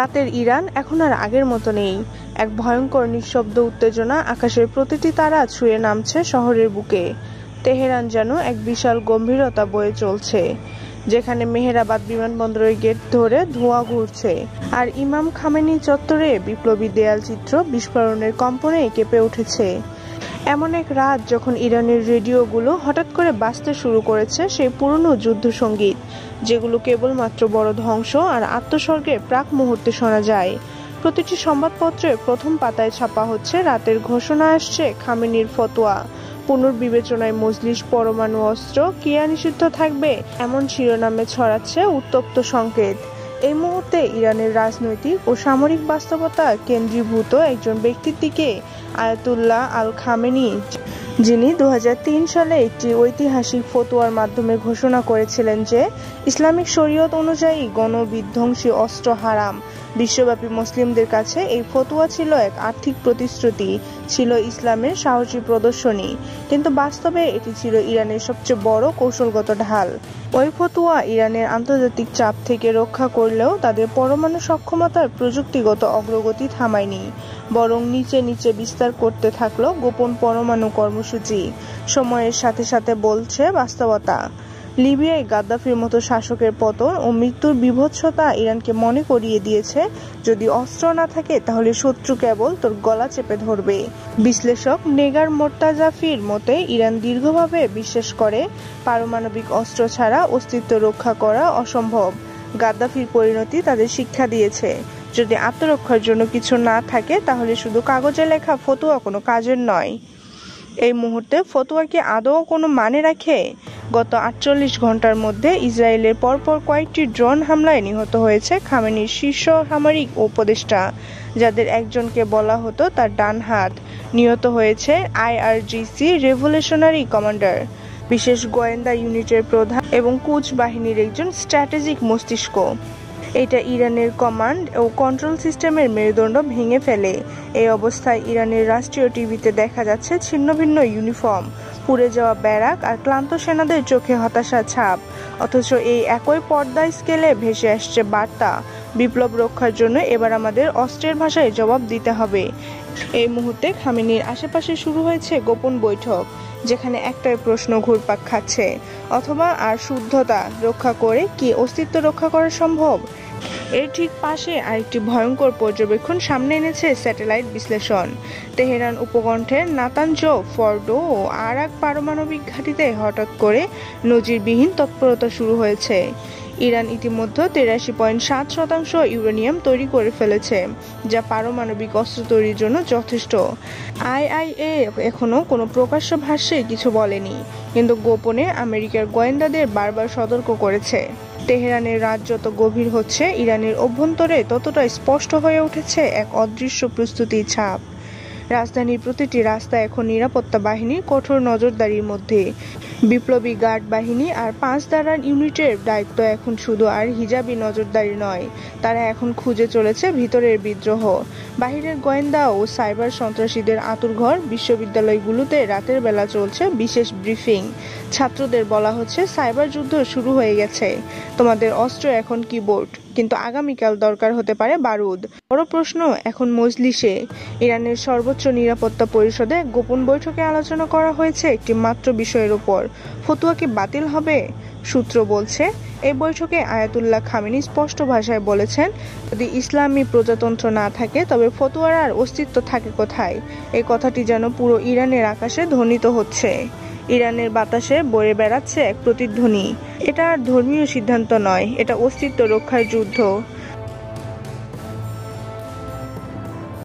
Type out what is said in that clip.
রাতের ইরান এখন আর আগের মতো নেই। এক ভয়ঙ্কর নিঃশব্দ উত্তেজনা আকাশের প্রতিটি তারা ছুঁয়ে নামছে শহরের বুকে। তেহরান যেন এক বিশাল গম্ভীরতা বয়ে চলছে, যেখানে মেহেরাবাদ বিমানবন্দরের গেট ধরে ধোঁয়া ঘুরছে, আর ইমাম খামেনি চত্বরে বিপ্লবী দেয়াল চিত্র বিস্ফোরণের কম্পনে কেঁপে উঠেছে। এমন এক রাত যখন ইরানের রেডিওগুলো হঠাৎ করে বাজতে শুরু করেছে সেই পুরনো যুদ্ধসঙ্গীত, যেগুলো কেবলমাত্র বড় ধ্বংস আর আত্মস্বর্গের প্রাক মুহূর্তে শোনা যায়। প্রতিটি সংবাদপত্রের প্রথম পাতায় ছাপা হচ্ছে রাতের ঘোষণা আসছে খামেনির ফতোয়া, পুনর্বিবেচনায় মজলিস, পরমাণু অস্ত্র কিয়া নিষিদ্ধ থাকবে, এমন শিরোনামে ছড়াচ্ছে উত্তপ্ত সংকেত। এই মুহূর্তে ইরানের রাজনৈতিক ও সামরিক বাস্তবতা কেন্দ্রীভূত একজন ব্যক্তির দিকে, আয়াতুল্লাহ আল খামেনি, যিনি 2003 সালে একটি ঐতিহাসিক ফতোয়ার মাধ্যমে ঘোষণা করেছিলেন যে ইসলামিক শরীয়ত অনুযায়ী গণবিধ্বংসী অস্ত্র হারাম। বিশ্বব্যাপী মুসলিমদের কাছে এই ফতোয়া ছিল এক আর্থিক প্রতিশ্রুতি, ছিল ইসলামের সাহসী প্রদর্শনী, কিন্তু বাস্তবে এটি ছিল ইরানের সবচেয়ে বড় কৌশলগত ঢাল। ওই ফতোয়া ইরানের আন্তর্জাতিক চাপ থেকে রক্ষা করলেও তাদের পরমাণু সক্ষমতার প্রযুক্তিগত অগ্রগতি থামায়নি, বরং নিচে নিচে বিস্তার করতে থাকলো গোপন পরমাণু কর্মসূচি। সময়ের সাথে সাথে বলছে বাস্তবতা। লিবিয়ায় গাদ্দাফির মতো শাসকের পতন ও মৃত্যুর বীভৎসতা ইরানকে মনে করিয়ে দিয়েছে, যদি অস্ত্র না থাকে তাহলে শত্রু কেবল তোর গলা চেপে ধরবে। বিশ্লেষক নেগার মোর্তাজাফির মতে ইরান দীর্ঘভাবে বিশ্বাস করে পারমাণবিক অস্ত্র ছাড়া অস্তিত্ব রক্ষা করা অসম্ভব। গাদ্দাফির পরিণতি তাদের শিক্ষা দিয়েছে, যদি আত্মরক্ষার জন্য কিছু না থাকে তাহলে শুধু কাগজে লেখা ফতোয়া কোনো কাজের নয়। এই মুহূর্তে ফতোয়া কি আদৌ কোনো মানে রাখে? গত 48 ঘন্টার মধ্যে ইসরায়েলের পরপর কয়েকটি ড্রোন হামলায় নিহত হয়েছে খামেনির শীর্ষ সামরিক উপদেষ্টা, যাদের একজনকে বলা হতো তার ডান হাত। নিহত হয়েছে আইআরজিসি রেভলিউশনারি কমান্ডার, বিশেষ গোয়েন্দা ইউনিটের প্রধান এবং কুচ বাহিনীর একজন স্ট্র্যাটেজিক মস্তিষ্ক। এটা ইরানের কমান্ড ও কন্ট্রোল সিস্টেমের মেরুদণ্ড ভেঙে ফেলে। এই অবস্থায় ইরানের রাষ্ট্রীয় টিভিতে দেখা যাচ্ছে ছিন্ন ভিন্ন ইউনিফর্ম, পুড়ে যাওয়া ব্যারাক আর ক্লান্ত সেনাদের চোখে হতাশার ছাপ। অথচ এই একই পর্দা স্কেলে ভেসে আসছে বার্তা, বিপ্লব রক্ষার জন্য এবার আমাদের অস্ত্রের ভাষায় জবাব দিতে হবে। এই মুহূর্তে খামেনির আশেপাশে শুরু হয়েছে গোপন বৈঠক, যেখানে একটাই প্রশ্ন ঘুরপাক খাচ্ছে, অথবা আর শুদ্ধতা রক্ষা করে কি অস্তিত্ব রক্ষা করা সম্ভব? এর ঠিক পাশে আরেকটি ভয়ঙ্কর পর্যবেক্ষণ সামনে এনেছে স্যাটেলাইট বিশ্লেষণ। তেহরান উপকণ্ঠের নাতানজ, ফর্ডো ও আরাক পারমাণবিক ঘাঁটিতে হঠাৎ করে নজিরবিহীন তৎপরতা শুরু হয়েছে। ইরান ইতিমধ্যে 83.7% ইউরেনিয়াম তৈরি করে ফেলেছে, যা পারমাণবিক অস্ত্র তৈরির জন্য যথেষ্ট। আইআইএ এখনো কোনো প্রকাশ্য ভাষ্যে কিছু বলেনি, কিন্তু গোপনে আমেরিকার গোয়েন্দাদের বারবার সতর্ক করেছে। তেহরানের রাত যত গভীর হচ্ছে, ইরানের অভ্যন্তরে ততটা স্পষ্ট হয়ে উঠেছে এক অদৃশ্য প্রস্তুতির ছাপ। রাজধানীর প্রতিটি রাস্তা এখন নিরাপত্তা বাহিনীর কঠোর নজরদারির মধ্যে। বিপ্লবী গার্ড বাহিনী আর 5 দালান ইউনিটের দায়িত্ব এখন শুধু আর হিজাবি নজরদারি নয়, তারা এখন খুঁজে চলেছে ভিতরের বিদ্রোহ। বাহিরের গোয়েন্দা ও সাইবার সন্ত্রাসীদের আঁতুড়ঘর। বিশ্ববিদ্যালয়গুলোতে রাতের বেলা চলছে বিশেষ ব্রিফিং। ছাত্রদের বলা হচ্ছে সাইবার যুদ্ধ শুরু হয়ে গেছে, তোমাদের অস্ত্র এখন কিবোর্ড, কিন্তু আগামীকাল দরকার হতে পারে বারুদ। বড় প্রশ্ন এখন মজলিসে। ইরানের সর্বোচ্চ নিরাপত্তা পরিষদে গোপন বৈঠকে আলোচনা করা হয়েছে একটি মাত্র বিষয়ের উপর, ফতোয়া কি বাতিল হবে? সূত্র বলছে, এই বৈঠকে আয়াতুল্লাহ খামেনি স্পষ্ট ভাষায় বলেছেন, যদি ইসলামী প্রজাতন্ত্র না থাকে তবে ফতোয়ার আর অস্তিত্ব থাকে কোথায়? এই কথাটি যেন পুরো ইরানের আকাশে ধ্বনিত হচ্ছে। ইরানের বাতাসে বয়ে বেড়াচ্ছে এক প্রতিধ্বনি, এটা আর ধর্মীয় সিদ্ধান্ত নয়, এটা অস্তিত্ব রক্ষার যুদ্ধ।